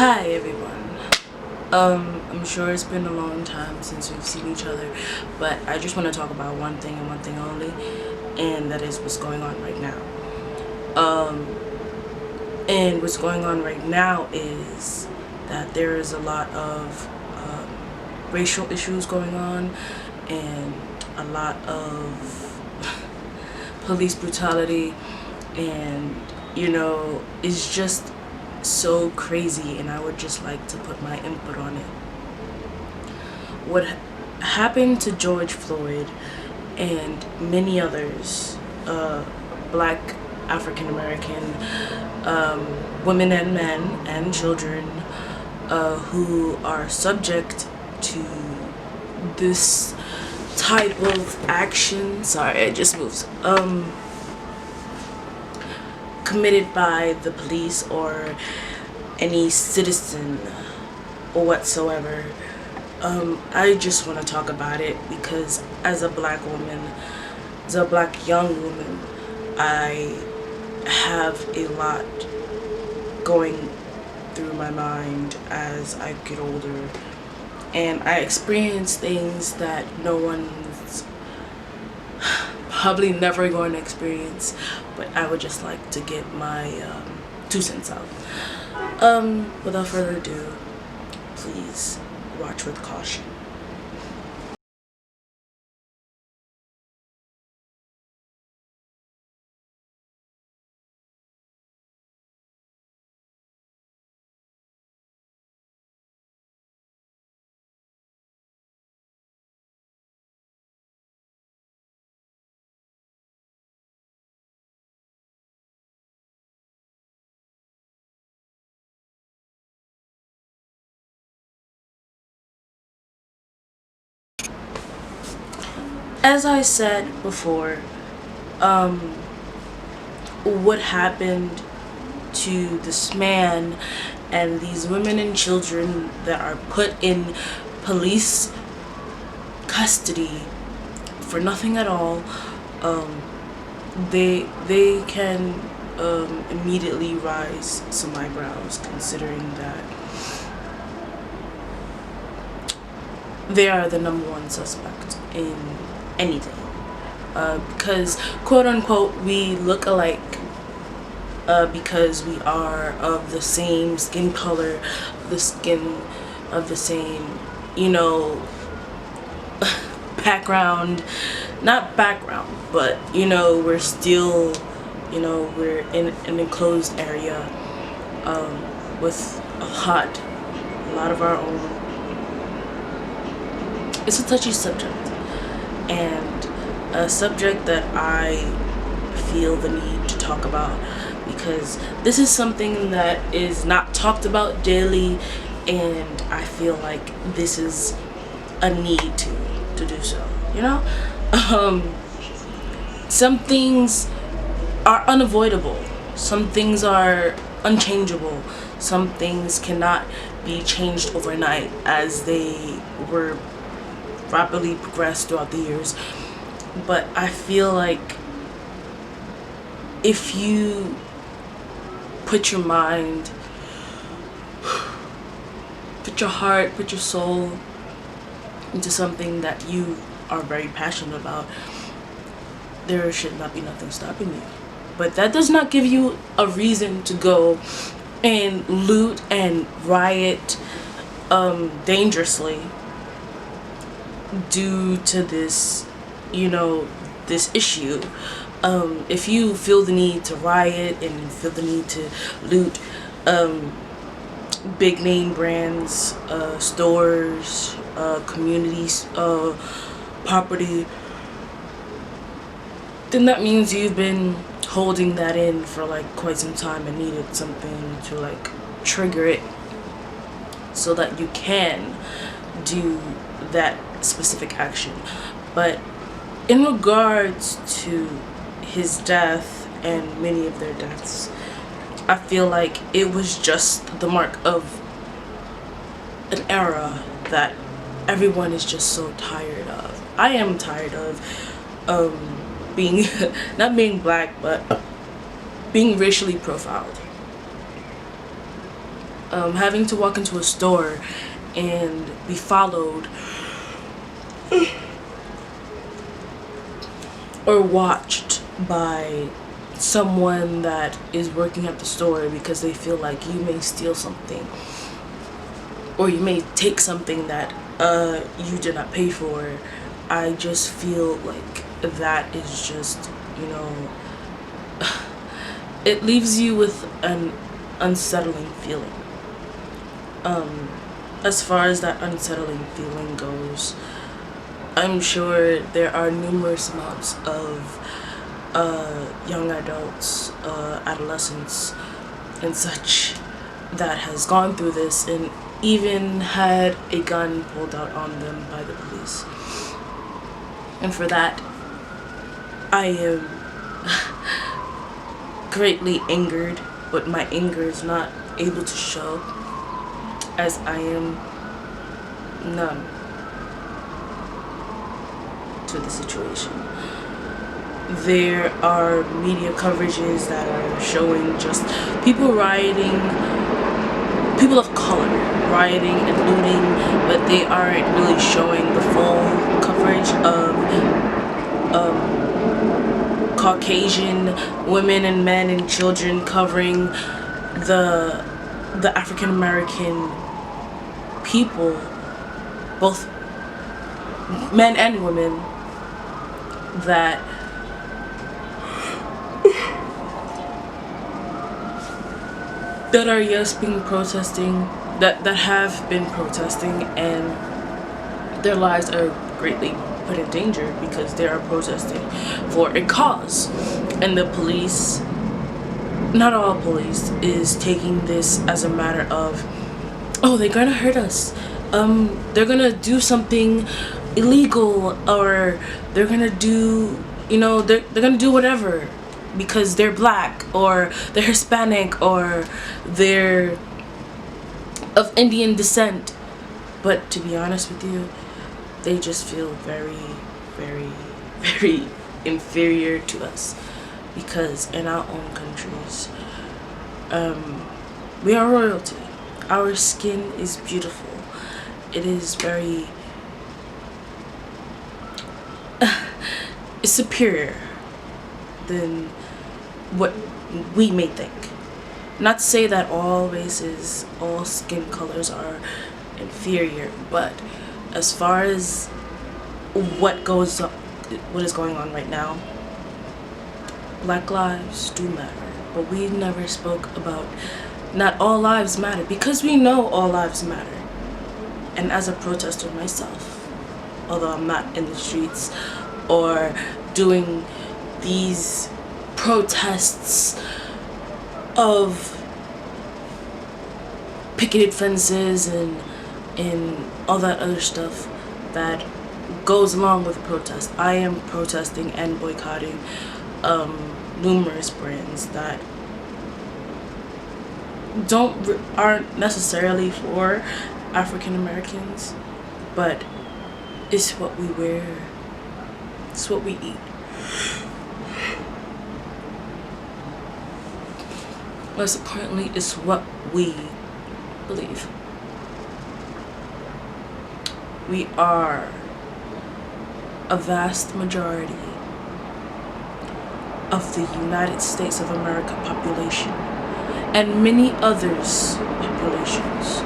Hi everyone. I'm sure it's been a long time since we've seen each other, but I just want to talk about one thing and one thing only, and that is what's going on right now. And what's going on right now is that there is a lot of racial issues going on, and a lot of police brutality, and it's just so crazy, and I would just like to put my input on it. What happened to George Floyd and many others, black, African American, women and men and children who are subject to this type of action, sorry it just moves, committed by the police or any citizen or whatsoever. I just want to talk about it because as a black woman, as a black young woman, I have a lot going through my mind as I get older, and I experience things that no one's probably never going to experience, but I would just like to get my 2 cents out. Without further ado, please watch with caution. As I said before, what happened to this man and these women and children that are put in police custody for nothing at all, they can immediately raise some eyebrows, considering that they are the number one suspect in anything, because quote unquote we look alike, because we are of the same skin color, the skin of the same, background, not background, but we're still, we're in an enclosed area, with a lot of our own. It's a touchy subject, and a subject that I feel the need to talk about, because this is something that is not talked about daily, and I feel like this is a need to do so, some things are unavoidable, some things are unchangeable, some things cannot be changed overnight as they were rapidly progressed throughout the years. But I feel like if you put your mind, put your heart, put your soul into something that you are very passionate about, there should not be nothing stopping you. But that does not give you a reason to go and loot and riot dangerously due to this, this issue. If you feel the need to riot and feel the need to loot big name brands, stores, communities, property, then that means you've been holding that in for like quite some time and needed something to like trigger it so that you can do that specific action. But in regards to his death and many of their deaths, I feel like it was just the mark of an era that everyone is just so tired of. I am tired of being not being black, but being racially profiled. having to walk into a store and be followed or watched by someone that is working at the store because they feel like you may steal something or you may take something that you did not pay for. I just feel like that is just, you know, it leaves you with an unsettling feeling. As far as that unsettling feeling goes, I'm sure there are numerous amounts of young adults, adolescents, and such that has gone through this and even had a gun pulled out on them by the police. And for that, I am greatly angered, but my anger is not able to show as I am numb to the situation. There are media coverages that are showing just people rioting, people of color rioting and looting, but they aren't really showing the full coverage of Caucasian women and men and children covering the African American people, both men and women, that are being protesting, that have been protesting, and their lives are greatly put in danger because they are protesting for a cause. And the police, not all police, is taking this as a matter of, oh, they're gonna hurt us, they're gonna do something illegal, or they're gonna do, you know, they're gonna do whatever because they're black or they're Hispanic or they're of Indian descent. But to be honest with you, they just feel very, very, very inferior to us because in our own countries, we are royalty. Our skin is beautiful. It is very superior than what we may think. Not to say that all races, all skin colors are inferior, but as far as what is going on right now, Black lives do matter, but we never spoke about not all lives matter, because we know all lives matter. And as a protester myself, although I'm not in the streets or doing these protests of picketed fences and all that other stuff that goes along with protest, I am protesting and boycotting numerous brands that aren't necessarily for African Americans, but it's what we wear, it's what we eat. Most importantly, it's what we believe. We are a vast majority of the United States of America population and many others populations.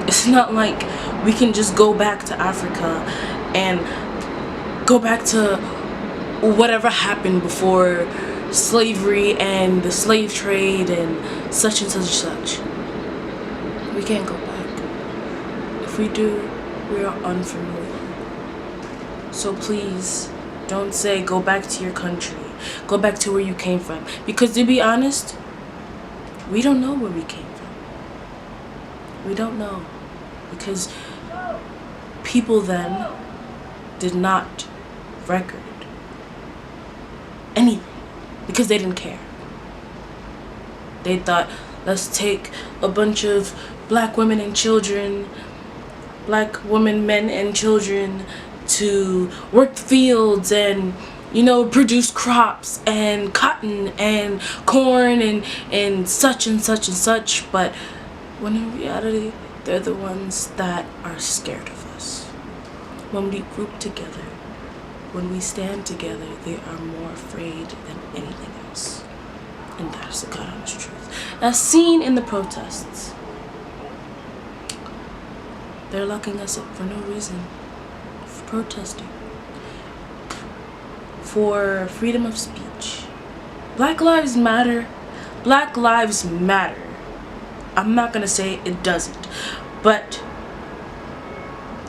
It's not like we can just go back to Africa and go back to whatever happened before slavery and the slave trade and such and such. We can't go back. If we do, we are unfamiliar. So please, don't say go back to your country, go back to where you came from. Because to be honest, we don't know where we came from. We don't know. Because people then did not record anything because they didn't care. They thought, let's take a bunch of black women and children, black women, men and children to work the fields and produce crops and cotton and corn and such and such and such, but when in reality, they're the ones that are scared of us. When we group together, when we stand together, they are more afraid than anything else. And that is the God honest truth. As seen in the protests. They're locking us up for no reason. For protesting. For freedom of speech. Black lives matter. Black lives matter. I'm not gonna say it doesn't, but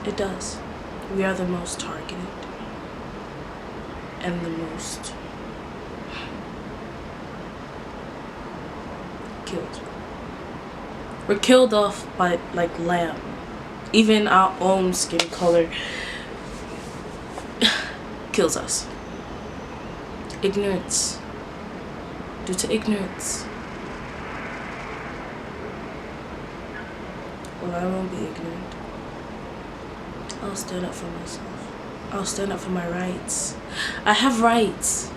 it does. We are the most targeted and the most killed. We're killed off by like lamb. Even our own skin color kills us. Ignorance. Due to ignorance. Well, I won't be ignorant. I'll stand up for myself. I'll stand up for my rights. I have rights.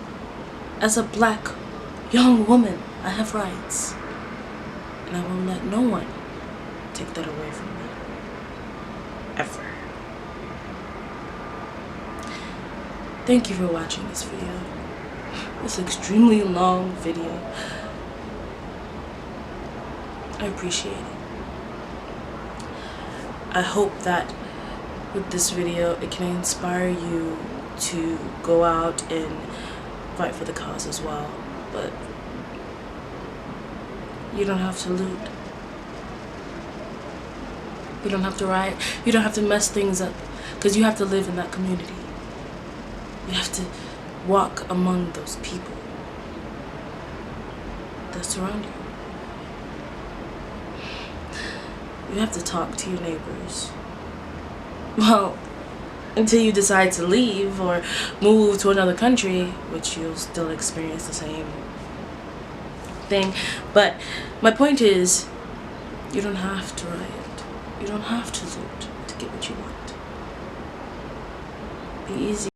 As a black young woman, I have rights. And I won't let no one take that away from me. Ever. Thank you for watching this video. This extremely long video. I appreciate it. I hope that with this video it can inspire you to go out and fight for the cause as well. But you don't have to loot. You don't have to riot. You don't have to mess things up, because you have to live in that community. You have to walk among those people that surround you. You have to talk to your neighbors. Well, until you decide to leave or move to another country, which you'll still experience the same thing. But my point is, you don't have to riot. You don't have to loot to get what you want. Be easy.